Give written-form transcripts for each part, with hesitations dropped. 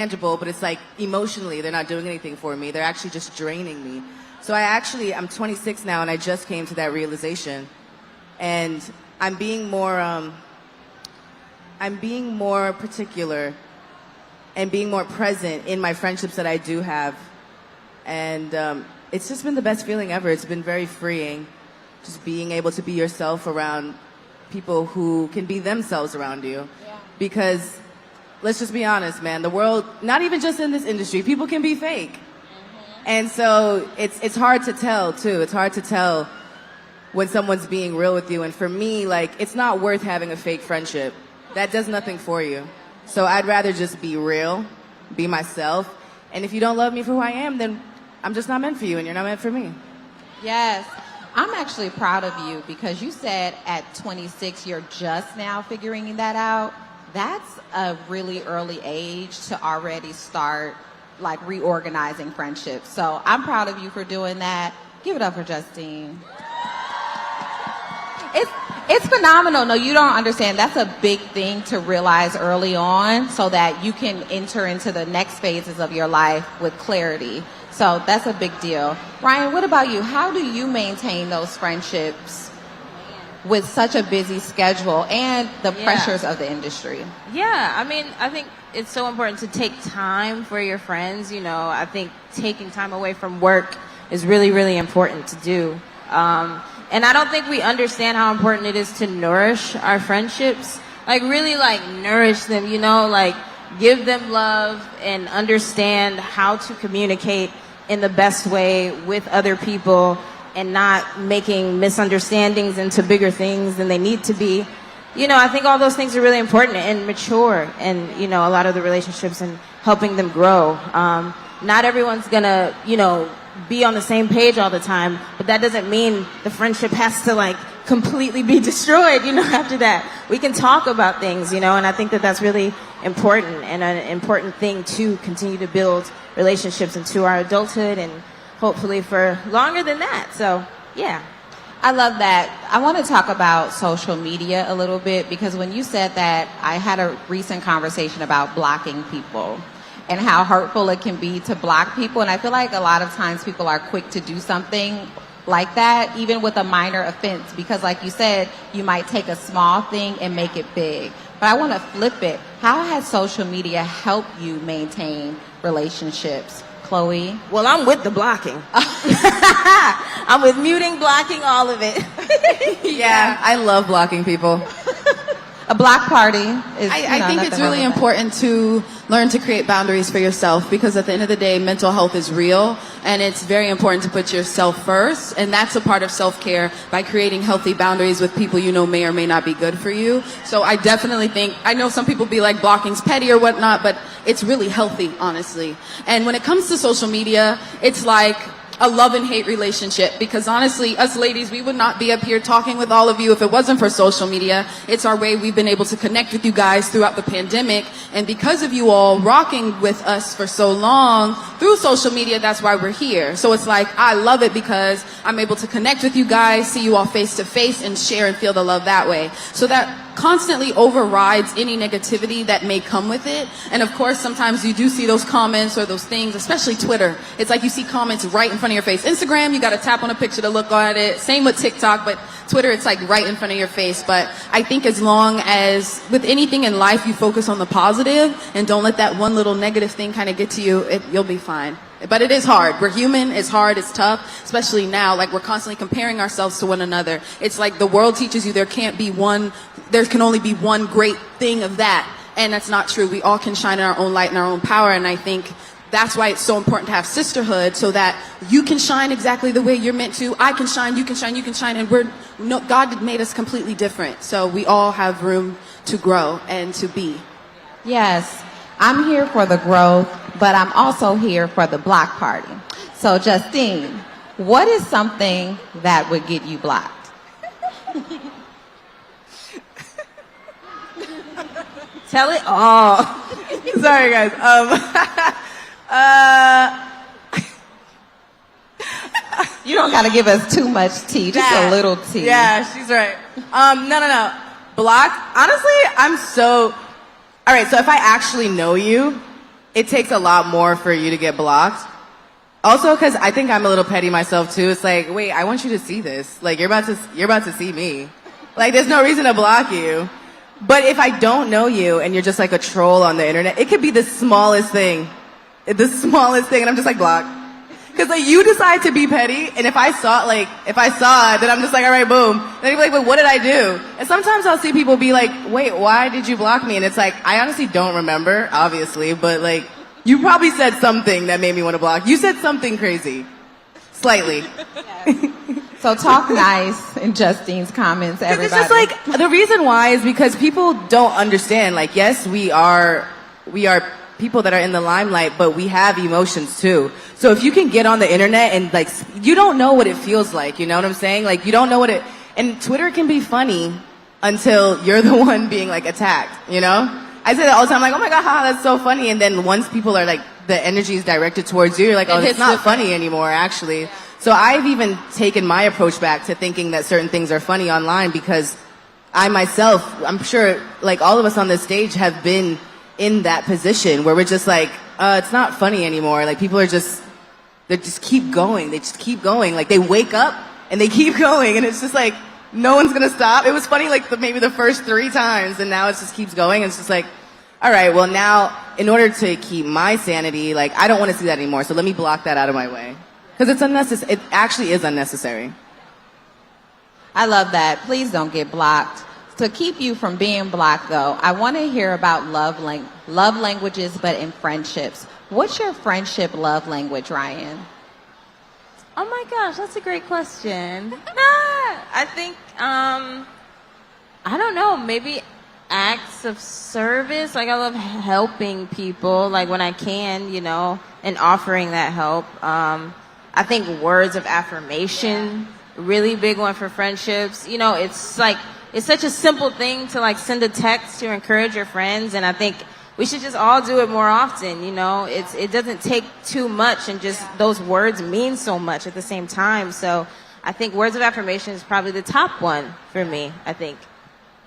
tangible, but it's like emotionally they're not doing anything for me. They're actually just draining me. So I'm 26 now, and I just came to that realization, and I'm being more particular and being more present in my friendships that I do have, and it's just been the best feeling ever. It's been very freeing, just being able to be yourself around people who can be themselves around you, because let's just be honest, man. The world, not even just in this industry, people can be fake. And so it's hard to tell, too. It's hard to tell when someone's being real with you. And for me, like, it's not worth having a fake friendship. That does nothing for you. So I'd rather just be real, be myself. And if you don't love me for who I am, then I'm just not meant for you, and you're not meant for me. Yes. I'm actually proud of you because you said at 26 you're just now figuring that out. That's a really early age to already start like reorganizing friendships. So I'm proud of you for doing that. Give it up for Justine. It's phenomenal. No, you don't understand. That's a big thing to realize early on so that you can enter into the next phases of your life with clarity. So that's a big deal. Ryan, what about you? How do you maintain those friendships with such a busy schedule and the pressures of the industry? Yeah, I mean, I think it's so important to take time for your friends. You know, I think taking time away from work is really, really important to do. And I don't think we understand how important it is to nourish our friendships. Like, really, like, nourish them, you know, like, give them love and understand how to communicate in the best way with other people and not making misunderstandings into bigger things than they need to be. You know, I think all those things are really important and mature, and, you know, a lot of the relationships and helping them grow. Not everyone's gonna, you know, be on the same page all the time, but that doesn't mean the friendship has to like completely be destroyed, you know, after that. We can talk about things, you know, and I think that that's really important and an important thing to continue to build relationships into our adulthood and hopefully for longer than that. So, yeah. I love that. I want to talk about social media a little bit because when you said that, I had a recent conversation about blocking people and how hurtful it can be to block people. And I feel like a lot of times people are quick to do something like that, even with a minor offense, because like you said, you might take a small thing and make it big. But I want to flip it. How has social media helped you maintain relationships? Chloe? Well, I'm with the blocking. I'm with muting, blocking, all of it. Yeah, I love blocking people. A block party is, I think it's really important to learn to create boundaries for yourself, because at the end of the day, mental health is real, and it's very important to put yourself first, and that's a part of self-care by creating healthy boundaries with people you know may or may not be good for you. So I definitely think, I know some people be like blocking's petty or whatnot, but it's really healthy, honestly. And when it comes to social media, it's like a love and hate relationship, because honestly, us ladies, we would not be up here talking with all of you if it wasn't for social media. It's our way we've been able to connect with you guys throughout the pandemic, and because of you all rocking with us for so long through social media, that's why we're here. So it's like, I love it because I'm able to connect with you guys, see you all face to face, and share and feel the love that way. So that constantly overrides any negativity that may come with it. And of course, sometimes you do see those comments or those things, especially Twitter. It's like you see comments right in front of your face. Instagram, you got to tap on a picture to look at it. Same with TikTok, but Twitter, it's like right in front of your face. But I think as long as with anything in life, you focus on the positive and don't let that one little negative thing kind of get to you, you'll be fine. But it is hard. We're human. It's hard. It's tough, especially now. Like, we're constantly comparing ourselves to one another. It's like the world teaches you there can only be one great thing of that. And that's not true. We all can shine in our own light and our own power. And I think that's why it's so important to have sisterhood, so that you can shine exactly the way you're meant to. I can shine, you can shine, you can shine. And God made us completely different. So we all have room to grow and to be. Yes. I'm here for the growth, but I'm also here for the block party. So, Justine, what is something that would get you blocked? Tell it all. Sorry, guys. You don't got to give us too much tea, just a little tea. Yeah, she's right. No. Blocked? Honestly, all right, so if I actually know you, it takes a lot more for you to get blocked. Also, because I think I'm a little petty myself too. It's like, wait, I want you to see this. Like, you're about to see me. Like, there's no reason to block you. But if I don't know you and you're just like a troll on the internet, it could be the smallest thing. The smallest thing, and I'm just like, block. Because like, you decide to be petty, and if I saw it, then I'm just like, all right, boom. And they'd be like, wait, what did I do? And sometimes I'll see people be like, wait, why did you block me? And it's like, I honestly don't remember, obviously, but like, you probably said something that made me want to block. You said something crazy. Slightly. So talk nice in Justine's comments, everybody. It's just like, the reason why is because people don't understand. Like, yes, we are people that are in the limelight, but we have emotions too. So if you can get on the internet and like, you don't know what it feels like, you know what I'm saying? Like, you don't know what and Twitter can be funny until you're the one being like attacked, you know? I say that all the time, like, oh my god, haha, that's so funny. And then once people are like, the energy is directed towards you, you're like, oh, it's not funny anymore, actually. So I've even taken my approach back to thinking that certain things are funny online because I myself, I'm sure like all of us on this stage have been in that position where we're just like, it's not funny anymore. Like people they just keep going. They just keep going. Like they wake up and they keep going and it's just like, no one's gonna stop. It was funny like maybe the first 3 times and now it just keeps going. It's just like, all right, well now in order to keep my sanity, like I don't want to see that anymore. So let me block that out of my way. Because it's unnecessary. It actually is unnecessary. I love that. Please don't get blocked. To keep you from being blocked, though, I want to hear about love languages, but in friendships. What's your friendship love language, Ryan? Oh my gosh, that's a great question. I think, I don't know, maybe acts of service. Like I love helping people, like when I can, you know, and offering that help. I think words of affirmation, really big one for friendships. You know, it's like, it's such a simple thing to like send a text to encourage your friends. And I think we should just all do it more often. You know, it doesn't take too much and just those words mean so much at the same time. So I think words of affirmation is probably the top one for me, I think.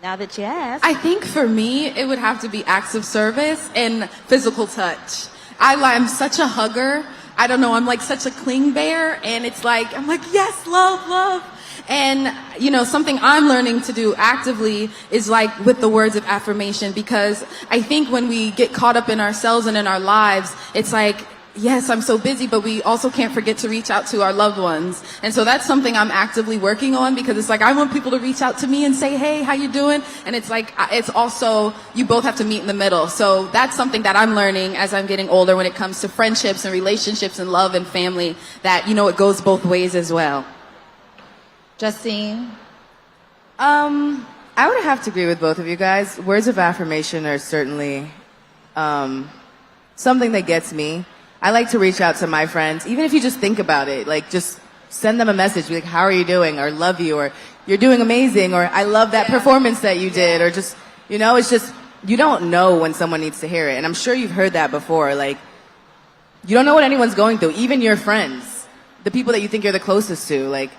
Now that you ask. I think for me, it would have to be acts of service and physical touch. I'm such a hugger. I don't know, I'm like such a cling bear, and it's like, I'm like, yes, love, love. And, you know, something I'm learning to do actively is like with the words of affirmation, because I think when we get caught up in ourselves and in our lives, it's like, yes, I'm so busy, but we also can't forget to reach out to our loved ones. And so that's something I'm actively working on, because it's like, I want people to reach out to me and say, hey, how you doing? And it's like, it's also, you both have to meet in the middle. So that's something that I'm learning as I'm getting older when it comes to friendships and relationships and love and family, that, you know, it goes both ways as well. Justine? I would have to agree with both of you guys. Words of affirmation are certainly, something that gets me. I like to reach out to my friends, even if you just think about it, like just send them a message, be like, how are you doing? Or love you, or you're doing amazing, or I love that performance that you did, or just, you know, it's just, you don't know when someone needs to hear it. And I'm sure you've heard that before, like, you don't know what anyone's going through, even your friends, the people that you think you're the closest to, like,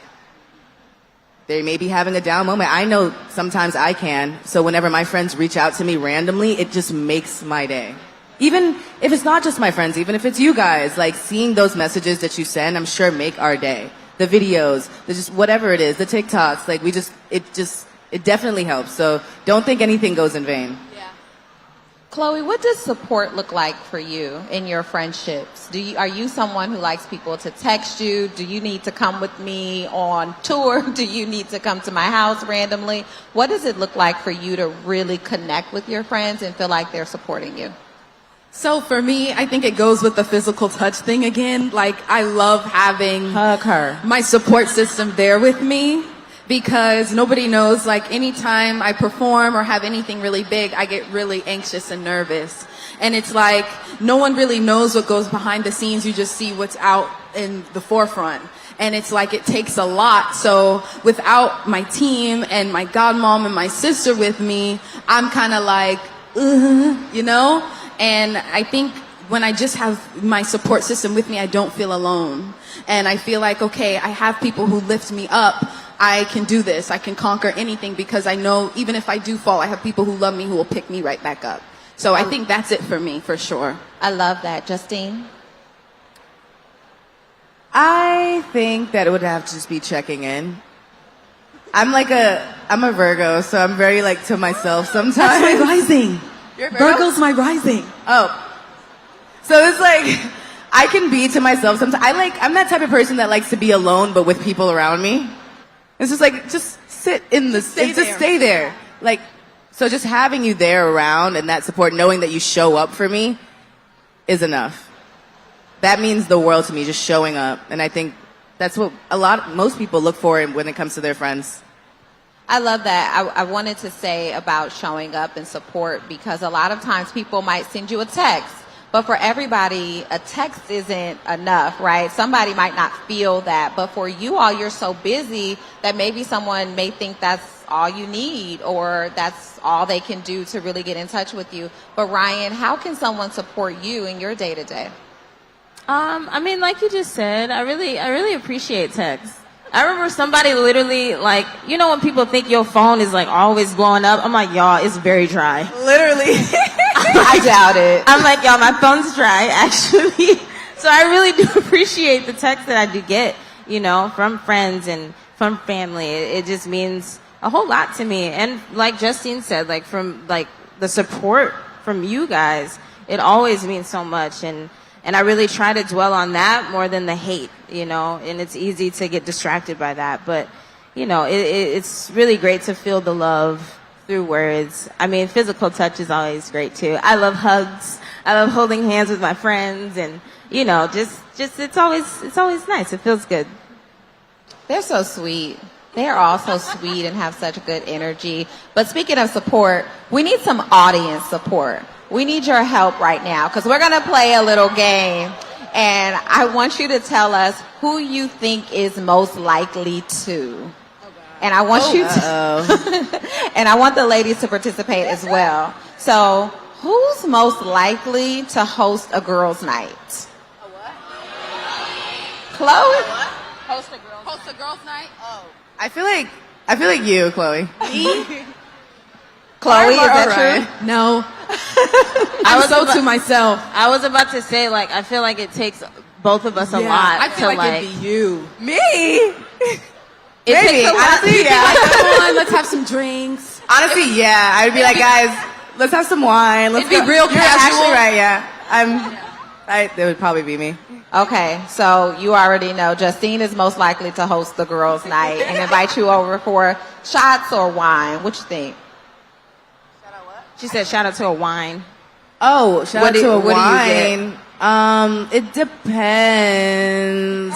they may be having a down moment. I know sometimes I can, so whenever my friends reach out to me randomly, it just makes my day. Even if it's not just my friends, even if it's you guys, like seeing those messages that you send, I'm sure make our day. The videos, just whatever it is, the TikToks, like it definitely helps. So don't think anything goes in vain. Yeah. Chloe, what does support look like for you in your friendships? Are you someone who likes people to text you? Do you need to come with me on tour? Do you need to come to my house randomly? What does it look like for you to really connect with your friends and feel like they're supporting you? So for me, I think it goes with the physical touch thing again. Like, I love having my support system there with me, because nobody knows, like, anytime I perform or have anything really big, I get really anxious and nervous. And it's like, no one really knows what goes behind the scenes. You just see what's out in the forefront. And it's like, it takes a lot. So without my team and my godmom and my sister with me, I'm kind of like, you know? And I think when I just have my support system with me, I don't feel alone. And I feel like, okay, I have people who lift me up. I can do this. I can conquer anything, because I know even if I do fall, I have people who love me who will pick me right back up. So I think that's it for me, for sure. I love that. Justine? I think that it would have to just be checking in. I'm a Virgo, so I'm very like to myself sometimes. That's my rising. You're a Virgo? Virgo's my rising. Oh. So it's like, I can be to myself sometimes. I'm that type of person that likes to be alone, but with people around me. It's just like, just sit in the, just stay there. Like, so just having you there around and that support, knowing that you show up for me is enough. That means the world to me, just showing up. And I think that's what most people look for when it comes to their friends. I love that. I wanted to say about showing up and support because a lot of times people might send you a text, but for everybody, a text isn't enough, right? Somebody might not feel that, but for you all, you're so busy that maybe someone may think that's all you need or that's all they can do to really get in touch with you. But Ryan, how can someone support you in your day to day? I mean, like you just said, I really appreciate text. I remember somebody literally, like, you know when people think your phone is, like, always blowing up? I'm like, y'all, it's very dry. Literally. I doubt it. I'm like, y'all, my phone's dry, actually. So I really do appreciate the text that I do get, you know, from friends and from family. It just means a whole lot to me. And like Justine said, like, from, like, the support from you guys, it always means so much. And I really try to dwell on that more than the hate, you know, and it's easy to get distracted by that. But, you know, it's really great to feel the love through words. I mean, physical touch is always great, too. I love hugs. I love holding hands with my friends. And, you know, just it's always nice. It feels good. They're so sweet. They're all so sweet and have such good energy. But speaking of support, we need some audience support. We need your help right now because we're going to play a little game. And I want you to tell us who you think is most likely to. And I want you to, and I want the ladies to participate as well. So who's most likely to host a girls' night? A what? Chloe? Host a girls' night? Oh. I feel like you, Chloe. Me? Chloe, is that true? No. I'm so to myself. I was about to say, like, I feel like it takes both of us a lot I feel to, like it'd be you. Me? it Maybe. takes a lot. Honestly, yeah. Like, come on, let's have some drinks. Honestly, yeah. I'd be like, guys, let's have some wine. Let's It'd be go. real You're casual. actually right, yeah. It would probably be me. Okay, so you already know Justine is most likely to host the girls' night and invite you over for shots or wine. What you think? She said, shout out to a wine. Oh, shout out to a what wine. It depends.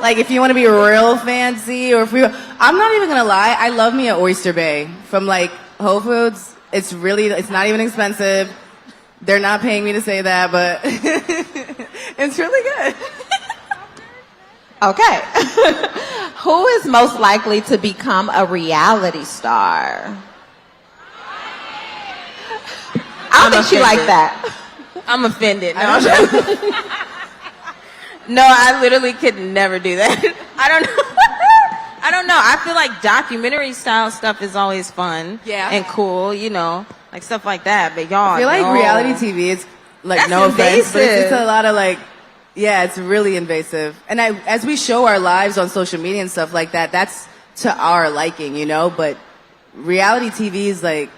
Like if you want to be real fancy or if I'm not even gonna lie, I love me at Oyster Bay from like Whole Foods. It's not even expensive. They're not paying me to say that, but it's really good. Okay. Who is most likely to become a reality star? I don't think she like that. I'm offended. No, no, I literally could never do that. I don't know. I don't know. I feel like documentary style stuff is always fun and cool, you know, like stuff like that. But y'all, I feel like reality TV is like, That's no offense, but invasive. it's a lot of like, yeah, it's really invasive. And as we show our lives on social media and stuff like that, that's to our liking, you know. But reality TV is like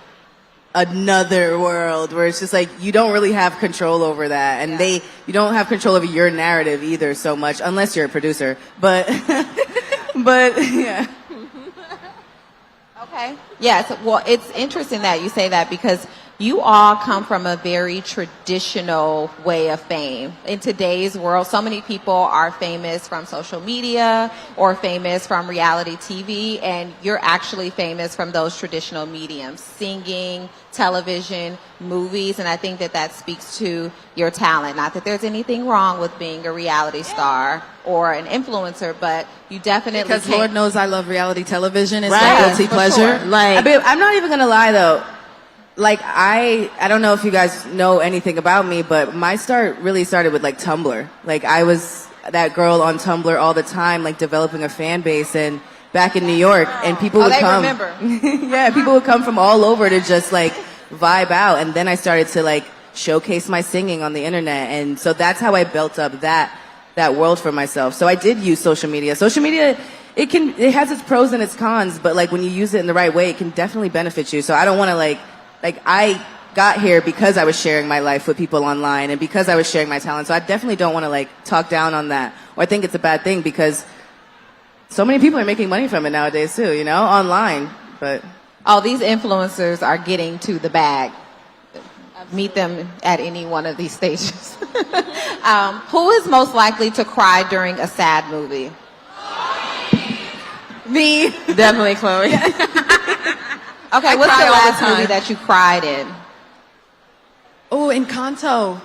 another world where it's just like you don't really have control over that, and you don't have control over your narrative either so much unless you're a producer. But but yeah. Okay. Yes. Well, it's interesting that you say that because you all come from a very traditional way of fame. In today's world, so many people are famous from social media or famous from reality TV, and you're actually famous from those traditional mediums, singing, television, movies, and I think that speaks to your talent. Not that there's anything wrong with being a reality star or an influencer, but you definitely Because Lord knows I love reality television. It's Right, my guilty for pleasure. sure. Like, I'm not even gonna lie though. Like I don't know if you guys know anything about me, but my start really started with like Tumblr. Like I was that girl on Tumblr all the time, like developing a fan base and back in New York, and people would they come. remember. Yeah, people would come from all over to just like vibe out, and then I started to like showcase my singing on the internet. And so that's how I built up that world for myself. So I did use social media. Social media, it has its pros and its cons, but like when you use it in the right way, it can definitely benefit you. So I don't want to like I got here because I was sharing my life with people online and because I was sharing my talent. So I definitely don't want to like talk down on that or think it's a bad thing because so many people are making money from it nowadays too, you know, online. But Oh, these influencers are getting to the bag. Meet them at any one of these stages. Who is most likely to cry during a sad movie? me, Definitely Chloe. Okay, what's cry the all the last time. movie that you cried in? Oh, Encanto.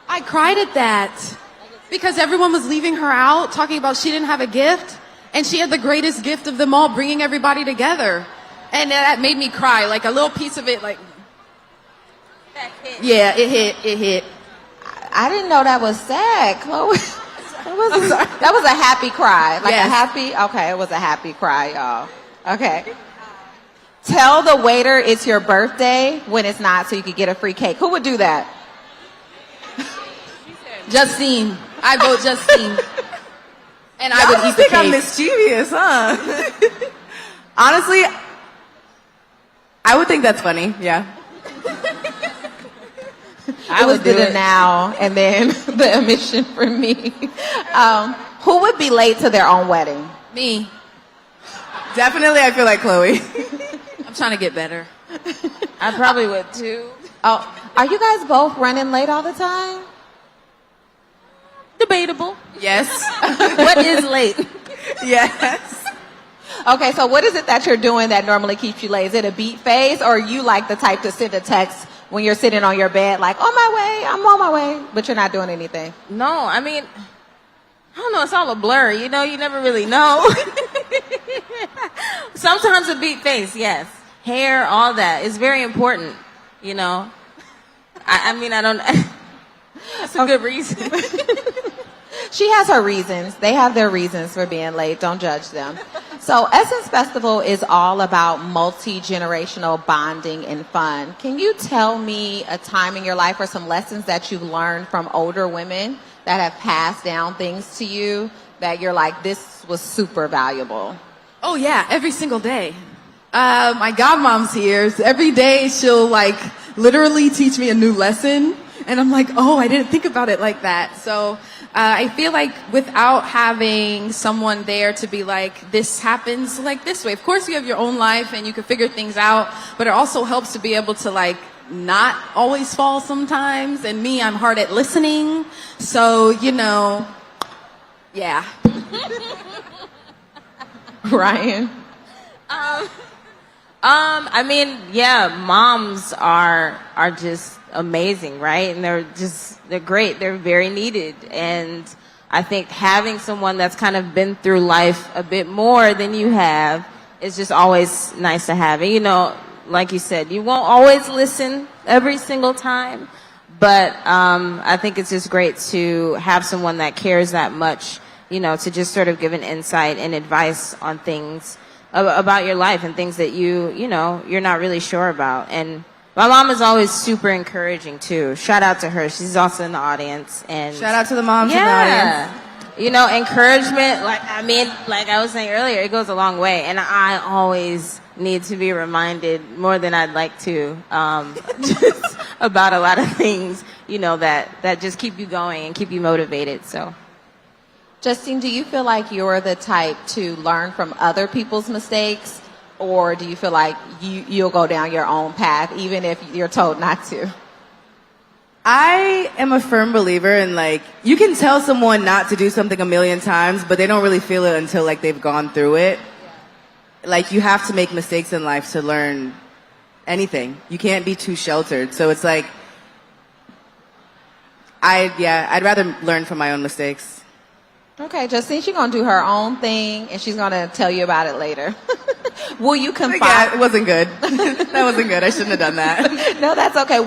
I cried at that because everyone was leaving her out, talking about she didn't have a gift, and she had the greatest gift of them all, bringing everybody together. And that made me cry, like a little piece of it, like, yeah, it hit. I didn't know that was sad, Chloe. That was a happy cry. Like Yes. a happy, okay, it was a happy cry, y'all. Okay. Tell the waiter it's your birthday when it's not so you could get a free cake. Who would do that? Justine. I vote Justine. And I I would eat the think I'm cake. mischievous, huh? Honestly, I would think that's funny. Yeah. I was the denial and then the omission for me. Who would be late to their own wedding? Me. Definitely, I feel like Chloe. I'm trying to get better. I probably would too. Oh, are you guys both running late all the time? Debatable. Yes. What is late? Yes. Okay, so what is it that you're doing that normally keeps you late? Is it a beat phase, or are you like the type to send a text when you're sitting on your bed, like, on my way, I'm on my way, but you're not doing anything? No, I mean, I don't know. It's all a blur. You know, you never really know. Sometimes a beat face, yes. Hair, all that is very important. You know, I mean, I don't. That's a good reason. She has her reasons. They have their reasons for being late. Don't judge them. So Essence Festival is all about multi-generational bonding and fun. Can you tell me a time in your life or some lessons that you've learned from older women that have passed down things to you that you're like, this was super valuable? Oh yeah, every single day. My godmom's here. So every day she'll like literally teach me a new lesson. And I'm like, oh, I didn't think about it like that. So I feel like without having someone there to be like, this happens like this way. Of course you have your own life and you can figure things out, but it also helps to be able to like not always fall sometimes. And me, I'm hard at listening. So, you know, yeah. Ryan? I mean, yeah, moms are just amazing, right? And they're great. They're very needed. And I think having someone that's kind of been through life a bit more than you have is just always nice to have. And, you know, like you said, you won't always listen every single time, but I think it's just great to have someone that cares that much, you know, to just sort of give an insight and advice on things about your life and things that you know, you're not really sure about. And my mom is always super encouraging too. Shout out to her. She's also in the audience. And Shout out to the moms in the audience. you know, encouragement, like I was saying earlier, it goes a long way. And I always need to be reminded more than I'd like to, just about a lot of things, you know, that just keep you going and keep you motivated. So. Justine, do you feel like you're the type to learn from other people's mistakes, or do you feel like you'll go down your own path even if you're told not to? I am a firm believer in like, you can tell someone not to do something a million times, but they don't really feel it until like they've gone through it. Like you have to make mistakes in life to learn anything. You can't be too sheltered. So it's like, I'd rather learn from my own mistakes. Okay, Justine, she's going to do her own thing, and she's going to tell you about it later. Will you confide? Yeah, it wasn't good. That wasn't good. I shouldn't have done that. No, that's okay.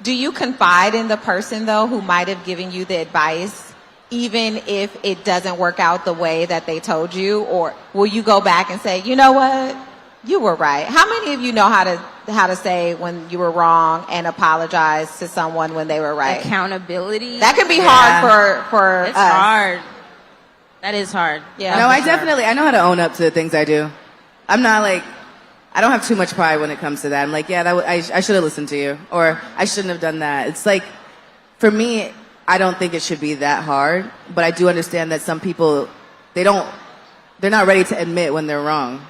Do you confide in the person, though, who might have given you the advice, even if it doesn't work out the way that they told you? Or will you go back and say, you know what? You were right. How many of you know how to how to say when you were wrong and apologize to someone when they were right. Accountability. That could be hard for It's us. hard. That is hard. Yeah. No, for I sure. definitely, I know how to own up to the things I do. I'm not like, I don't have too much pride when it comes to that. I'm like, yeah, I should have listened to you, or I shouldn't have done that. It's like, for me, I don't think it should be that hard, but I do understand that some people, they're not ready to admit when they're wrong.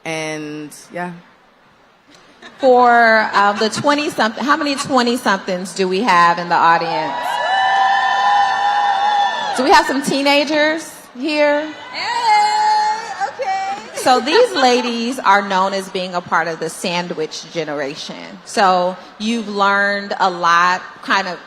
And yeah. For the 20-something, how many 20-somethings do we have in the audience? Do we have some teenagers here? Hey, okay. So these ladies are known as being a part of the sandwich generation. So you've learned a lot kind of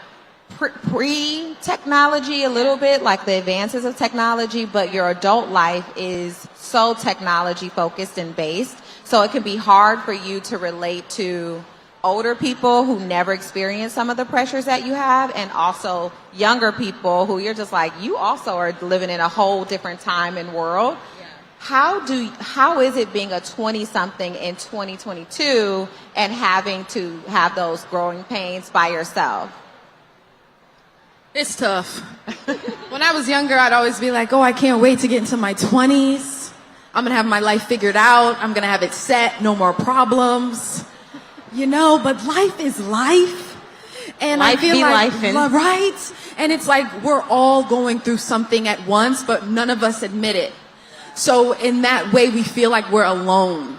pre-technology a little bit, like the advances of technology, but your adult life is so technology focused and based. So it can be hard for you to relate to older people who never experienced some of the pressures that you have, and also younger people who you're just like, you also are living in a whole different time and world. Yeah. How is it being a 20-something in 2022 and having to have those growing pains by yourself? It's tough. When I was younger, I'd always be like, oh, I can't wait to get into my 20s. I'm going to have my life figured out. I'm going to have it set. No more problems. You know, but life is life. And Life I feel be like, lifing'. right? And it's like we're all going through something at once, but none of us admit it. So in that way, we feel like we're alone.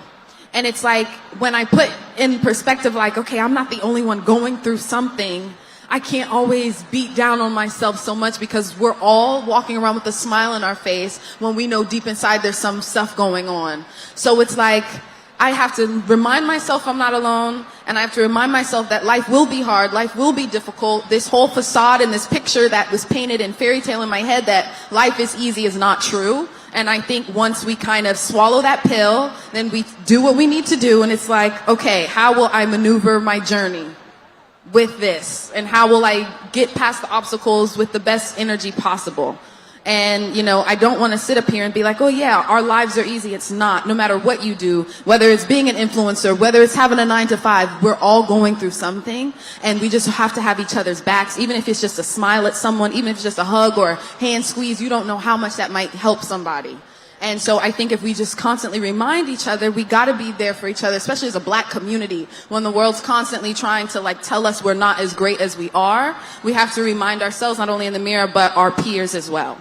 And it's like when I put in perspective, like, okay, I'm not the only one going through something. I can't always beat down on myself so much because we're all walking around with a smile on our face when we know deep inside there's some stuff going on. So it's like I have to remind myself I'm not alone, and I have to remind myself that life will be hard, life will be difficult. This whole facade and this picture that was painted in fairy tale in my head that life is easy is not true. And I think once we kind of swallow that pill, then we do what we need to do, and it's like, okay, how will I maneuver my journey with this? And how will I get past the obstacles with the best energy possible? And, you know, I don't want to sit up here and be like, oh yeah, our lives are easy. It's not. No matter what you do, whether it's being an influencer, whether it's having a 9-to-5, we're all going through something, and we just have to have each other's backs. Even if it's just a smile at someone, even if it's just a hug or a hand squeeze, you don't know how much that might help somebody. And so I think if we just constantly remind each other, we got to be there for each other, especially as a black community. When the world's constantly trying to like tell us we're not as great as we are, we have to remind ourselves, not only in the mirror, but our peers as well.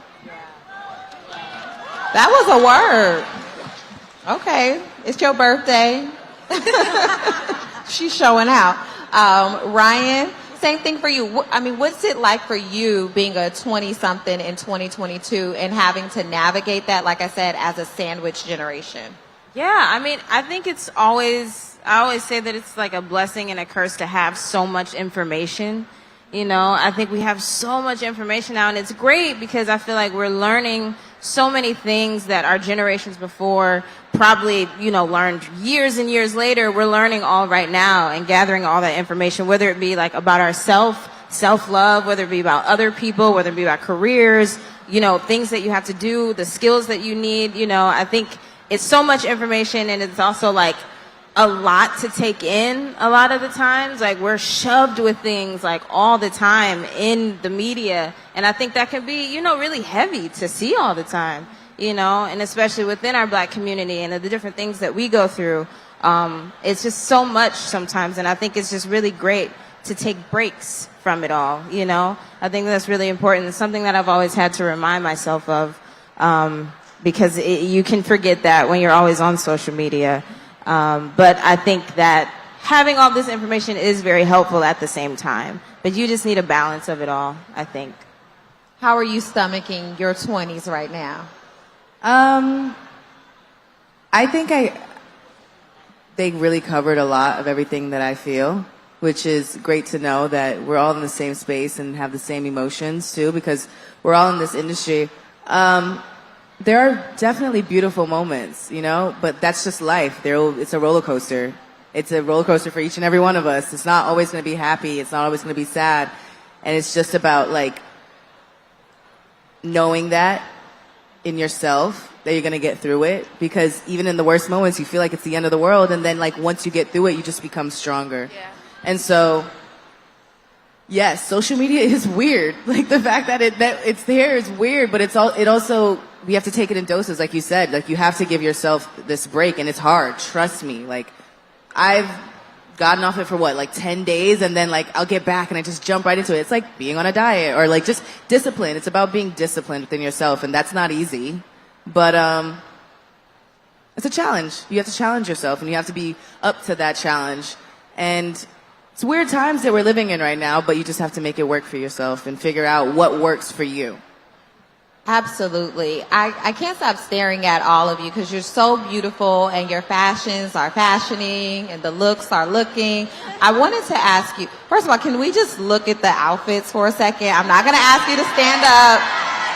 That was a word. Okay, it's your birthday. She's showing out. Ryan, same thing for you. I mean, what's it like for you being a 20-something in 2022 and having to navigate that, like I said, as a sandwich generation? Yeah, I mean, I think I always say that it's like a blessing and a curse to have so much information. You know, I think we have so much information now, and it's great because I feel like we're learning so many things that our generations before probably, you know, learned years and years later. We're learning all right now and gathering all that information, whether it be like about ourselves, self-love, whether it be about other people, whether it be about careers, you know, things that you have to do, the skills that you need. You know, I think it's so much information, and it's also like a lot to take in a lot of the times. Like, we're shoved with things like all the time in the media, and I think that can be, you know, really heavy to see all the time, you know, and especially within our black community and the different things that we go through. It's just so much sometimes, and I think it's just really great to take breaks from it all, you know. I think that's really important. It's something that I've always had to remind myself of, because you can forget that when you're always on social media. But I think that having all this information is very helpful at the same time. But you just need a balance of it all, I think. How are you stomaching your 20s right now? I think they really covered a lot of everything that I feel, which is great to know that we're all in the same space and have the same emotions too, because we're all in this industry. There are definitely beautiful moments, you know, but that's just life. It's a roller coaster. It's a roller coaster for each and every one of us. It's not always going to be happy. It's not always going to be sad. And it's just about like knowing that in yourself, that you're going to get through it, because even in the worst moments, you feel like it's the end of the world. And then like once you get through it, you just become stronger. Yeah. And so, yes, social media is weird. Like the fact that it's there is weird, but it also, we have to take it in doses. Like you said, like you have to give yourself this break, and it's hard. Trust me. Like I've gotten off it for like 10 days, and then like I'll get back and I just jump right into it. It's like being on a diet, or like just discipline. It's about being disciplined within yourself, and that's not easy. But it's a challenge. You have to challenge yourself, and you have to be up to that challenge. And it's weird times that we're living in right now, but you just have to make it work for yourself and figure out what works for you. Absolutely. I can't stop staring at all of you because you're so beautiful, and your fashions are fashioning and the looks are looking. I wanted to ask you, first of all, can we just look at the outfits for a second? I'm not going to ask you to stand up.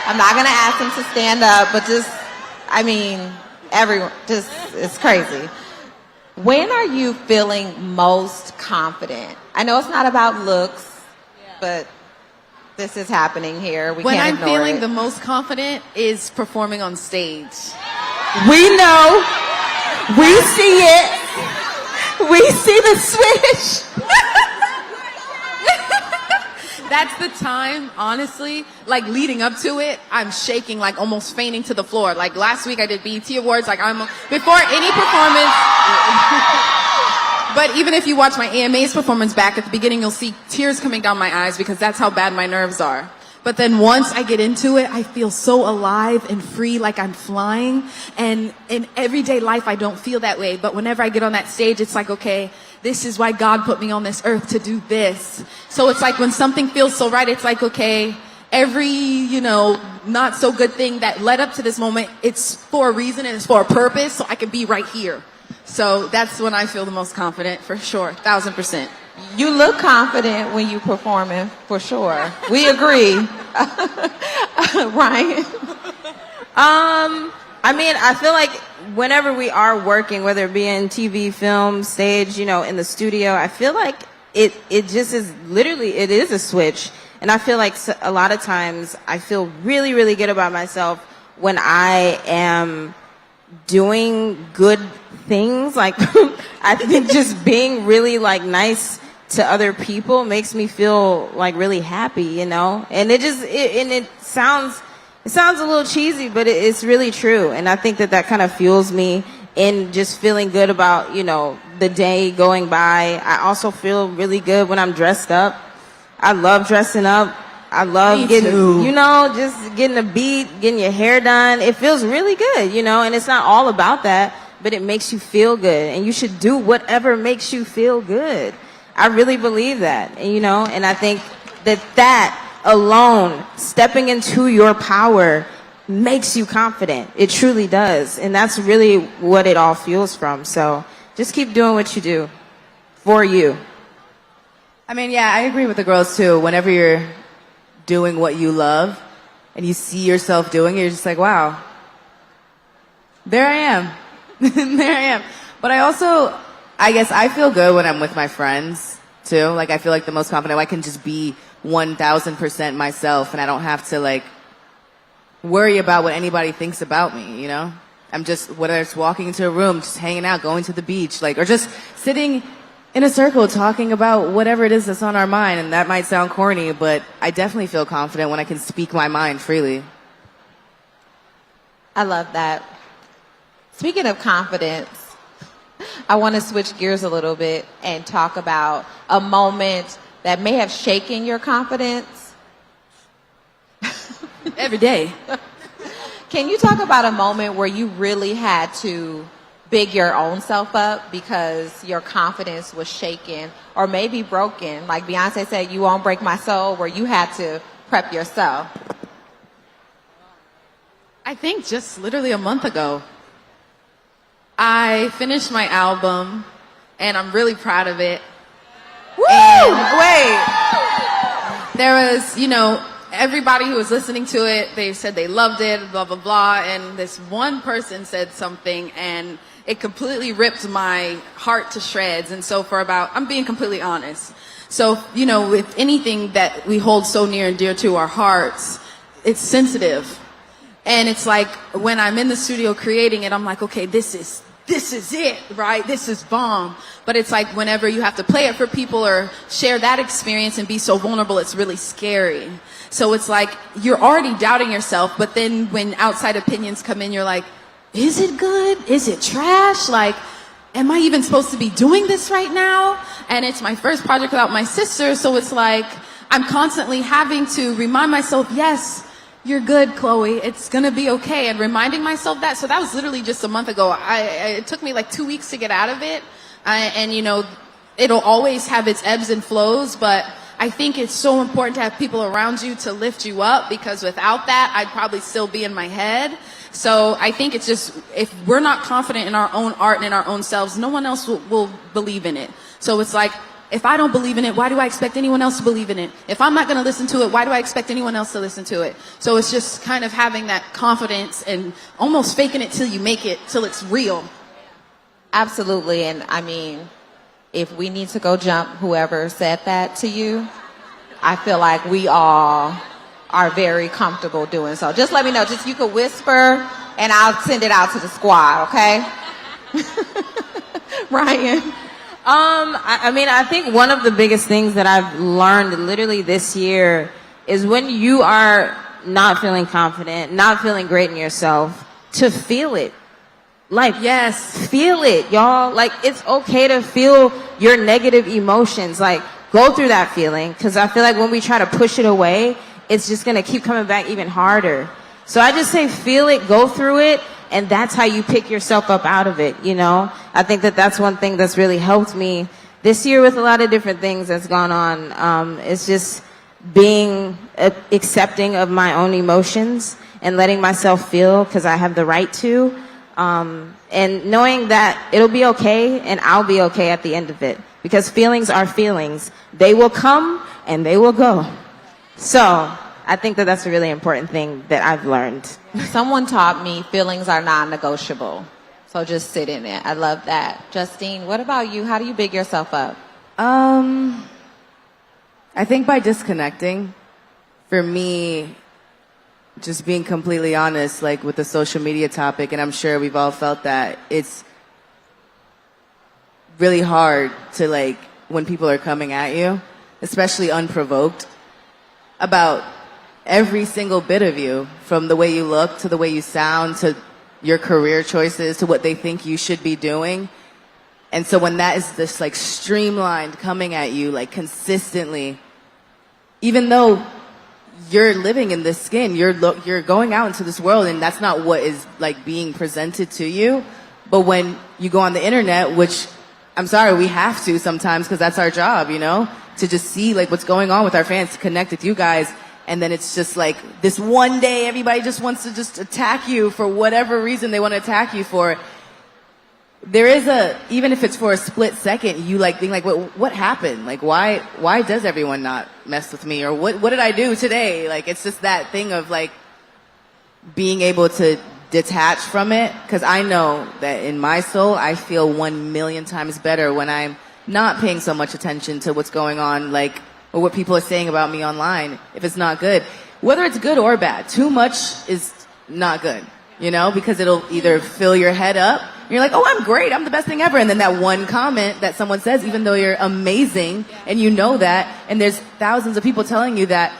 I'm not going to ask them to stand up, but just, I mean, everyone, just, it's crazy. When are you feeling most confident? I know it's not about looks, but this is happening here. When can't I'm ignore feeling it. the most confident is performing on stage. We know. We see it. We see the switch. That's the time, honestly, like leading up to it, I'm shaking, like almost fainting to the floor. Like last week I did BET Awards, like before any performance. But even if you watch my AMA's performance back at the beginning, you'll see tears coming down my eyes because that's how bad my nerves are. But then once I get into it, I feel so alive and free, like I'm flying. And in everyday life, I don't feel that way. But whenever I get on that stage, it's like, okay, this is why God put me on this earth, to do this. So it's like when something feels so right, it's like, okay, every, not so good thing that led up to this moment, it's for a reason and it's for a purpose, so I can be right here. So that's when I feel the most confident, for sure, 1,000%. You look confident when you performing, for sure. We agree. Ryan? I mean, I feel like whenever we are working, whether it be in TV, film, stage, in the studio, I feel like it just is literally, it is a switch. And I feel like a lot of times I feel really, really good about myself when I am doing good things. Like, I think just being really like nice to other people makes me feel like really happy, and it sounds a little cheesy, but it's really true. And I think that kind of fuels me in just feeling good about, the day going by. I also feel really good when I'm dressed up. I love dressing up. I love getting, just getting a beat, getting your hair done. It feels really good, and it's not all about that, but it makes you feel good, and you should do whatever makes you feel good. I really believe that, and I think that alone, stepping into your power, makes you confident. It truly does, and that's really what it all fuels from. So just keep doing what you do for you. I mean, yeah, I agree with the girls too. Whenever you're doing what you love and you see yourself doing it, you're just like, wow, there I am. There I am. But I guess I feel good when I'm with my friends too. Like I feel like the most confident. I can just be 1,000% myself, and I don't have to like worry about what anybody thinks about me, I'm just, whether it's walking into a room, just hanging out, going to the beach, or just sitting in a circle talking about whatever it is that's on our mind. And that might sound corny, but I definitely feel confident when I can speak my mind freely. I love that. Speaking of confidence, I want to switch gears a little bit and talk about a moment that may have shaken your confidence. Every day. Can you talk about a moment where you really had to big your own self up because your confidence was shaken or maybe broken? Like Beyonce said, you won't break my soul, where you had to prep yourself. I think just literally a month ago, I finished my album, and I'm really proud of it. Woo! Wait. There was, everybody who was listening to it, they said they loved it, blah, blah, blah. And this one person said something, and it completely ripped my heart to shreds. And so I'm being completely honest. So, with anything that we hold so near and dear to our hearts, it's sensitive. And it's like when I'm in the studio creating it, I'm like, okay, this is it, right? This is bomb. But it's like whenever you have to play it for people or share that experience and be so vulnerable, it's really scary. So it's like you're already doubting yourself, but then when outside opinions come in, you're like, is it good? Is it trash? Like, am I even supposed to be doing this right now? And it's my first project without my sister, so it's like I'm constantly having to remind myself, yes, you're good, Chloe. It's gonna be okay. And reminding myself that. So that was literally just a month ago. It took me like 2 weeks to get out of it. And you know, it'll always have its ebbs and flows, but I think it's so important to have people around you to lift you up, because without that, I'd probably still be in my head. So I think it's just, if we're not confident in our own art and in our own selves, no one else will believe in it. So it's like, if I don't believe in it, why do I expect anyone else to believe in it? If I'm not going to listen to it, why do I expect anyone else to listen to it? So it's just kind of having that confidence and almost faking it till you make it, till it's real. Absolutely. And I mean, if we need to go jump whoever said that to you, I feel like we all are very comfortable doing so. Just let me know. Just you could whisper and I'll send it out to the squad, okay? Ryan. I mean, I think one of the biggest things that I've learned literally this year is when you are not feeling confident, not feeling great in yourself, to feel it. Like, yes, feel it, y'all. Like, it's okay to feel your negative emotions. Like, go through that feeling, because I feel like when we try to push it away, it's just going to keep coming back even harder. So I just say feel it, go through it, and that's how you pick yourself up out of it, you know? I think that that's one thing that's really helped me this year with a lot of different things that's gone on. It's just being accepting of my own emotions and letting myself feel, because I have the right to. And knowing that it'll be okay and I'll be okay at the end of it. Because feelings are feelings. They will come and they will go. So I think that that's a really important thing that I've learned. Someone taught me feelings are non-negotiable. So just sit in it. I love that. Justine, what about you? How do you big yourself up? I think by disconnecting. For me, just being completely honest, like with the social media topic, and I'm sure we've all felt that, it's really hard to, like, when people are coming at you, especially unprovoked, about every single bit of you, from the way you look to the way you sound to your career choices to what they think you should be doing. And so when that is this, like, streamlined coming at you, like, consistently, even though you're living in this skin, you're going out into this world, and that's not what is, like, being presented to you. But when you go on the internet, which, I'm sorry, we have to sometimes, because that's our job, you know, to just see, like, what's going on with our fans, to connect with you guys, and then it's just like this one day everybody just wants to just attack you for whatever reason they want to attack you for. There is even if it's for a split second, you, like, being like, what happened? Like, why does everyone not mess with me? Or what did I do today? Like, it's just that thing of, like, being able to detach from it. Because I know that in my soul, I feel 1,000,000 times better when I'm not paying so much attention to what's going on, like, or what people are saying about me online, if it's not good. Whether it's good or bad, too much is not good, you know, because it'll either fill your head up, and you're like, oh, I'm great, I'm the best thing ever, and then that one comment that someone says, even though you're amazing, and you know that, and there's thousands of people telling you that,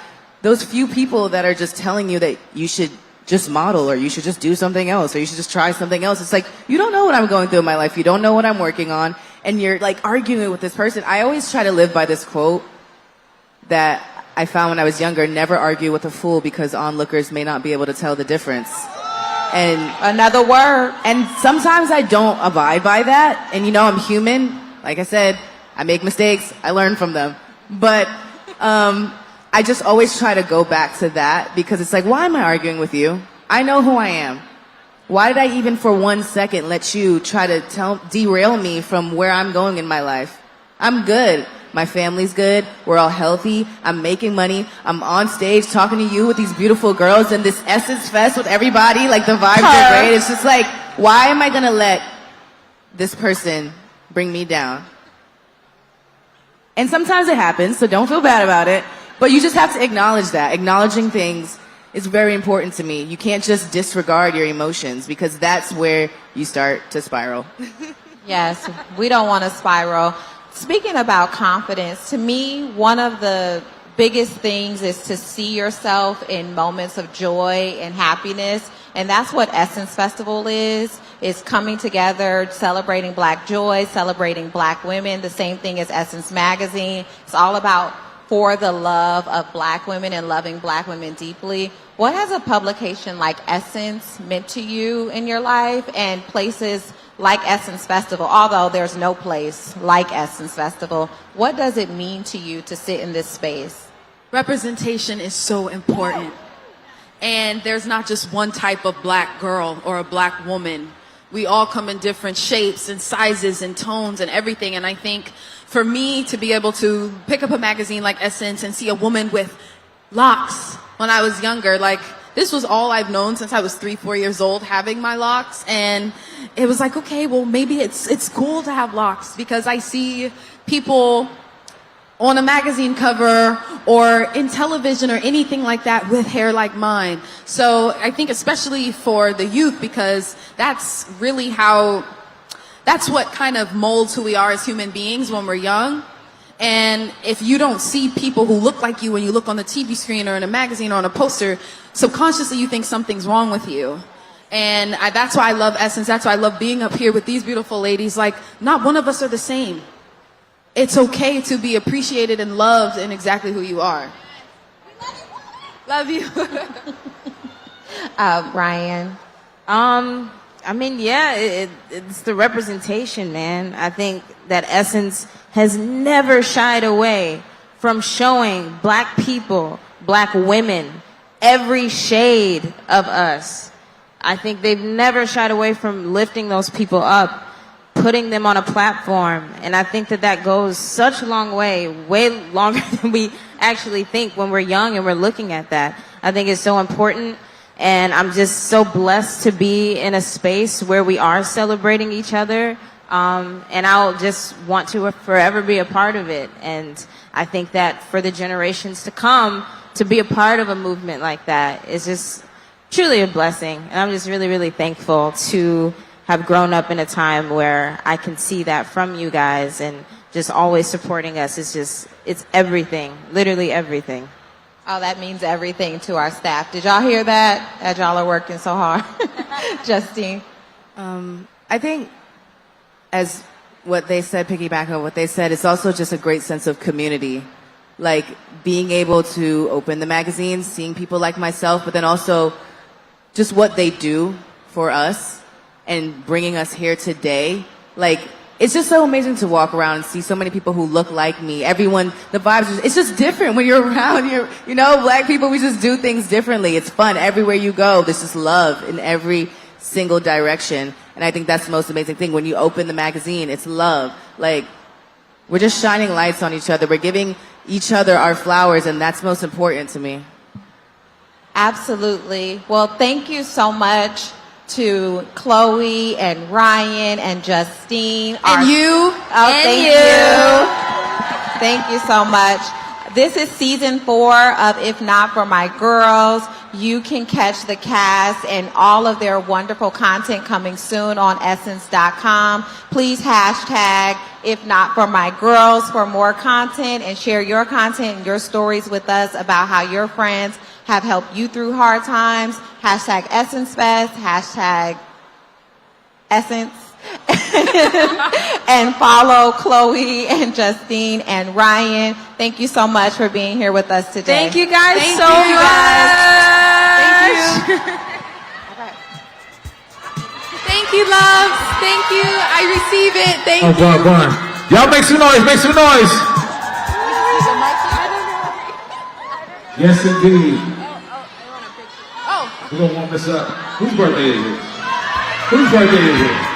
those few people that are just telling you that you should just model, or you should just do something else, or you should just try something else. It's like, you don't know what I'm going through in my life, you don't know what I'm working on, and you're, like, arguing with this person. I always try to live by this quote that I found when I was younger: never argue with a fool, because onlookers may not be able to tell the difference. And another word. And sometimes I don't abide by that. And, you know, I'm human. Like I said, I make mistakes. I learn from them. But I just always try to go back to that, because it's like, why am I arguing with you? I know who I am. Why did I even for 1 second let you try to derail me from where I'm going in my life? I'm good. My family's good. We're all healthy. I'm making money. I'm on stage talking to you with these beautiful girls in this Essence Fest with everybody. Like, the vibes are great. It's just like, why am I going to let this person bring me down? And sometimes it happens, so don't feel bad about it. But you just have to acknowledge that. Acknowledging things is very important to me. You can't just disregard your emotions because that's where you start to spiral. Yes, we don't want to spiral. Speaking about confidence, to me, one of the biggest things is to see yourself in moments of joy and happiness. And that's what Essence Festival is coming together, celebrating Black joy, celebrating Black women, the same thing as Essence Magazine. It's all about for the love of Black women and loving Black women deeply. What has a publication like Essence meant to you in your life, and places like Essence Festival, although there's no place like Essence Festival, what does it mean to you to sit in this space? Representation is so important. And there's not just one type of Black girl or a Black woman. We all come in different shapes and sizes and tones and everything. And I think for me to be able to pick up a magazine like Essence and see a woman with locks when I was younger, like, this was all I've known since I was 3-4 years old, having my locks. And it was like, okay, well, maybe it's cool to have locks, because I see people on a magazine cover or in television or anything like that with hair like mine. So I think especially for the youth, because that's really that's what kind of molds who we are as human beings when we're young. And if you don't see people who look like you when you look on the TV screen or in a magazine or on a poster, subconsciously you think something's wrong with you. And that's why I love Essence. That's why I love being up here with these beautiful ladies. Like, not one of us are the same. It's okay to be appreciated and loved in exactly who you are. Love you. Ryan? I mean, yeah, it's the representation, man. I think that Essence has never shied away from showing Black people, Black women, every shade of us. I think they've never shied away from lifting those people up, putting them on a platform. And I think that goes such a long way longer than we actually think when we're young and we're looking at that. I think it's so important. And I'm just so blessed to be in a space where we are celebrating each other. And I'll just want to forever be a part of it. And I think that for the generations to come, to be a part of a movement like that is just truly a blessing. And I'm just really, really thankful to have grown up in a time where I can see that from you guys, and just always supporting us is it's everything, literally everything. Oh, that means everything to our staff. Did y'all hear that? As y'all are working so hard. Justine? I think, as what they said, piggyback on what they said, it's also just a great sense of community. Like, being able to open the magazine, seeing people like myself, but then also just what they do for us and bringing us here today. Like, it's just so amazing to walk around and see so many people who look like me. Everyone, the vibes, it's just different when you're around. Black people, we just do things differently. It's fun. Everywhere you go, there's just love in every single direction. And I think that's the most amazing thing. When you open the magazine, it's love. Like, we're just shining lights on each other. We're giving each other our flowers, and that's most important to me. Absolutely. Well, thank you so much to Chloe and Ryan and Justine. And you. Oh, thank you. Thank you so much. This is season 4 of If Not For My Girls. You can catch the cast and all of their wonderful content coming soon on essence.com. Please hashtag If Not For My Girls for more content, and share your content and your stories with us about how your friends have helped you through hard times. Hashtag Essence Fest, hashtag Essence. And follow Chloe and Justine and Ryan. Thank you so much for being here with us today. Thank you guys Thank so you, much. Thank you. Thank you, loves. Thank you. I receive it. Thank you. Go on. Y'all make some noise. Make some noise. Yes, indeed. We're going to warm this up. Whose birthday is it? Whose birthday is it?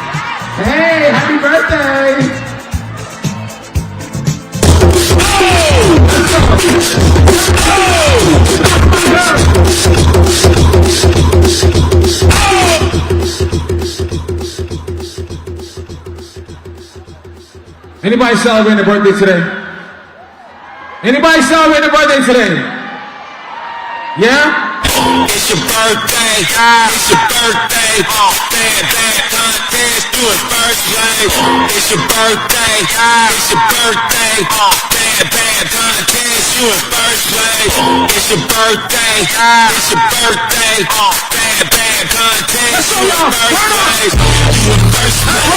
Hey, happy birthday! Anybody celebrating a birthday today? Anybody celebrating a birthday today? Yeah? It's your birthday. It's your birthday. Bad, bad contest, do it first place. It's your birthday. It's your birthday. Bad, bad contest, do it first place. It's your birthday. It's your birthday. Bad, bad contest, do it first place. You in first place.